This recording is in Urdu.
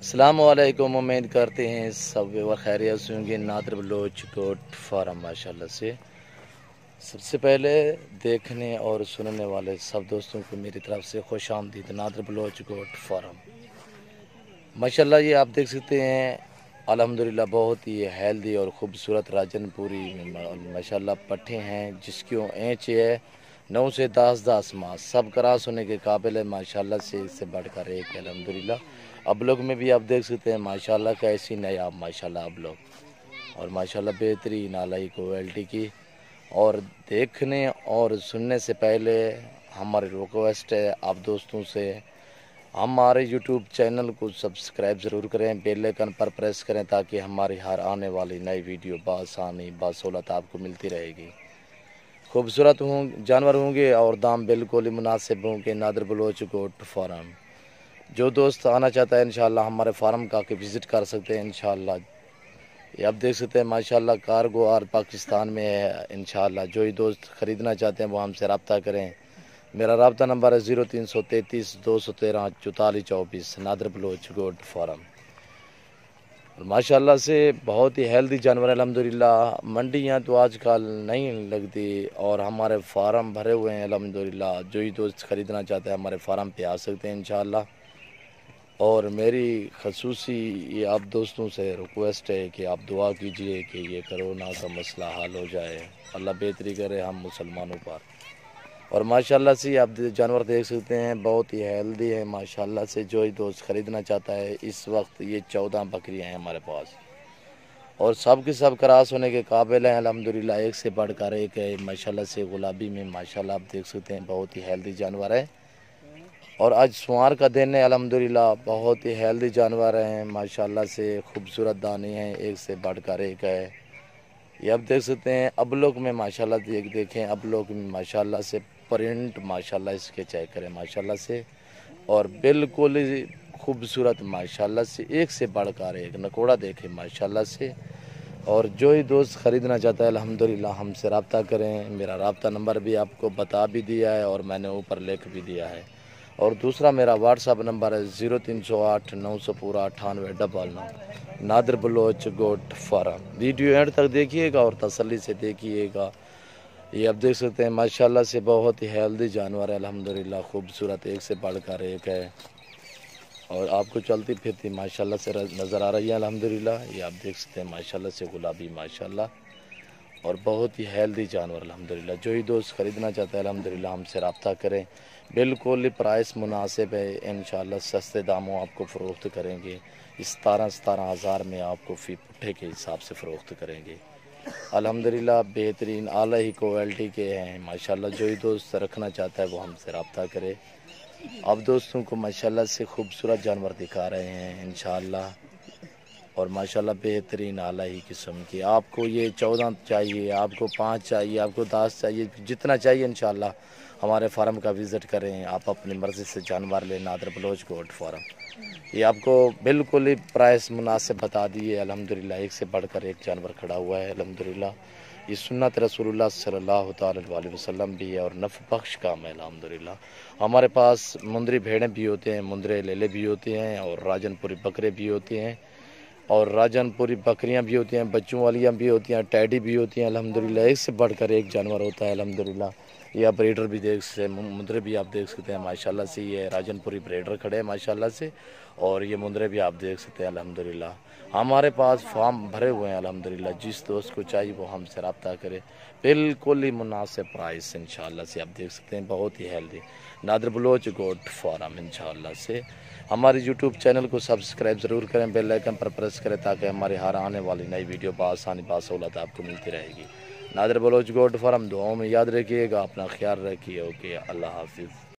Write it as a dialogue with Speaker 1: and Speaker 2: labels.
Speaker 1: السلام علیکم، امید کرتے ہیں سب و خیریت سے ہوں گے۔ نادر بلوچ گوٹ فارم ماشاءاللہ سے سب سے پہلے دیکھنے اور سننے والے سب دوستوں کو میری طرف سے خوش آمدید۔ نادر بلوچ گوٹ فارم ماشاءاللہ یہ آپ دیکھ سکتے ہیں، الحمدللہ بہت ہی ہیلدی اور خوبصورت راجن پوری ماشاءاللہ پٹھے ہیں، جس کی اینچ ہے 9 سے 10 ماہ، سب کراس ہونے کے قابل ہے ماشاءاللہ سے، اس سے بڑھ کر ایک الحمدللہ۔ اب لوگ میں بھی آپ دیکھ سکتے ہیں ماشاءاللہ کیسی نیاب ماشاءاللہ اب لوگ، اور ماشاءاللہ بہترین اعلیٰ کوالٹی کی۔ اور دیکھنے اور سننے سے پہلے ہماری ریکویسٹ ہے آپ دوستوں سے، ہمارے یوٹیوب چینل کو سبسکرائب ضرور کریں، بیل آئیکن پر پریس کریں تاکہ ہماری ہر آنے والی نئی ویڈیو بآسانی بسہولت آپ کو ملتی رہے گی۔ خوبصورت جانور ہوں گے اور دام بالکل ہی مناسب ہوں گے۔ نادر بلوچ گوٹ فارم، جو دوست آنا چاہتا ہے انشاءاللہ ہمارے فارم کا کے وزٹ کر سکتے ہیں انشاءاللہ۔ یہ آپ دیکھ سکتے ہیں ماشاءاللہ کارگو اور پاکستان میں ہے انشاءاللہ۔ جو ہی دوست خریدنا چاہتے ہیں وہ ہم سے رابطہ کریں۔ میرا رابطہ نمبر ہے 0333 213 44 24، نادر بلوچ گوٹ فارم۔ ماشاءاللہ سے بہت ہی ہیلدی جانور الحمدللہ۔ منڈیاں تو آج کل نہیں لگتی اور ہمارے فارم بھرے ہوئے ہیں الحمدللہ۔ جو ہی دوست خریدنا چاہتے ہیں ہمارے فارم پہ آ سکتے ہیں انشاءاللہ۔ اور میری خصوصی یہ آپ دوستوں سے ریکویسٹ ہے کہ آپ دعا کیجئے کہ یہ کرونا کا مسئلہ حل ہو جائے، اللہ بہتری کرے ہم مسلمانوں پر۔ اور ماشاءاللہ سے آپ جانور دیکھ سکتے ہیں بہت ہی ہیلدی ہے ماشاءاللہ سے۔ جو ہی دوست خریدنا چاہتا ہے اس وقت یہ 14 بکریاں ہیں ہمارے پاس، اور سب کے سب کراس ہونے کے قابل ہیں الحمدللہ، ایک سے بڑھ کر ایک ہے ماشاءاللہ سے۔ گلابی میں ماشاءاللہ آپ دیکھ سکتے ہیں بہت ہی ہیلدی جانور ہے، اور آج سوار کا دن ہے الحمدللہ، بہت ہی ہیلدی جانور ہیں ماشاءاللہ سے۔ خوبصورت دانے ہیں، ایک سے بڑھ کر ایک ہے۔ یہ آپ دیکھ سکتے ہیں ابلوک میں ماشاءاللہ دیکھیں، ابلوک میں ماشاءاللہ سے پرنٹ ماشاءاللہ اس کے چیک کریں ماشاءاللہ سے، اور بالکل خوبصورت ماشاءاللہ سے، ایک سے بڑھ کر ایک نکوڑا دیکھیں ماشاءاللہ سے۔ اور جو ہی دوست خریدنا چاہتا ہے الحمدللہ ہم سے رابطہ کریں۔ میرا رابطہ نمبر بھی آپ کو بتا بھی دیا ہے اور میں نے اوپر لکھ بھی دیا ہے، اور دوسرا میرا واٹس ایپ نمبر ہے 0308 900 9899، نادر بلوچ گوٹ فارم۔ ویڈیو اینڈ تک دیکھیے گا اور تسلی سے دیکھیے گا۔ یہ آپ دیکھ سکتے ہیں ماشاءاللہ سے بہت ہی ہیلدی جانور ہے الحمدللہ، خوبصورت ایک سے بڑھ کر ایک ہے، اور آپ کو چلتی پھرتی ماشاءاللہ سے نظر آ رہی ہے الحمدللہ۔ یہ آپ دیکھ سکتے ہیں ماشاءاللہ سے گلابی ماشاءاللہ، اور بہت ہی ہیلدی جانور الحمدللہ۔ جو ہی دوست خریدنا چاہتا ہے الحمدللہ ہم سے رابطہ کریں، بالکل پرائس مناسب ہے انشاءاللہ، سستے داموں آپ کو فروخت کریں گے۔ 17 ہزار میں آپ کو فی پٹھے کے حساب سے فروخت کریں گے الحمدللہ۔ بہترین اعلیٰ کوالٹی کے ہیں ماشاءاللہ۔ جو ہی دوست رکھنا چاہتا ہے وہ ہم سے رابطہ کرے۔ آپ دوستوں کو ماشاءاللہ سے خوبصورت جانور دکھا رہے ہیں انشاءاللہ، اور ماشاءاللہ بہترین اعلیٰ قسم کی۔ آپ کو یہ 14 چاہیے، آپ کو 5 چاہیے، آپ کو 10 چاہیے، جتنا چاہیے انشاءاللہ ہمارے فارم کا وزٹ کریں، آپ اپنی مرضی سے جانور لیں۔ نادر بلوچ گوٹ فارم، یہ آپ کو بالکل ہی پرائس مناسب بتا دیے الحمدللہ، ایک سے بڑھ کر ایک جانور کھڑا ہوا ہے الحمدللہ۔ یہ سنت رسول اللہ صلی اللہ تعالی علیہ وسلم بھی ہے اور نفع بخش کام ہے الحمدللہ۔ ہمارے پاس مندری بھیڑیں بھی ہوتے ہیں، مندرے لیلے بھی ہوتے ہیں، اور راجن پوری بکرے بھی ہوتے ہیں، اور راجن پوری بکریاں بھی ہوتی ہیں، بچوں والیاں بھی ہوتی ہیں، ٹیڈی بھی ہوتی ہیں الحمدللہ۔ ایک سے بڑھ کر ایک جانور ہوتا ہے الحمدللہ۔ یہ آپ بریڈر بھی دیکھ سکتے ہیں، مندرے بھی آپ دیکھ سکتے ہیں ماشاءاللہ سے۔ یہ راجن پوری بریڈر کھڑے ہیں ماشاءاللہ سے، اور یہ مندرے بھی آپ دیکھ سکتے ہیں الحمدللہ۔ ہمارے پاس فارم بھرے ہوئے ہیں الحمدللہ، جس دوست کو چاہیے وہ ہم سے رابطہ کرے، بالکل ہی مناسب پرائس انشاءاللہ سے۔ آپ دیکھ سکتے ہیں بہت ہی ہیلدی نادر بلوچ گوٹ فارم انشاءاللہ سے۔ ہمارے یوٹیوب چینل کو سبسکرائب ضرور کریں، بیل آئیکن پر پریس کریں تاکہ ہماری ہر آنے والی نئی ویڈیو بآسانی بسہولت آپ کو ملتی رہے گی۔ نادر بلوچ گوٹ فارم، دعاؤں میں یاد رکھیے گا، اپنا خیال رکھیے۔ اوکے، اللہ حافظ۔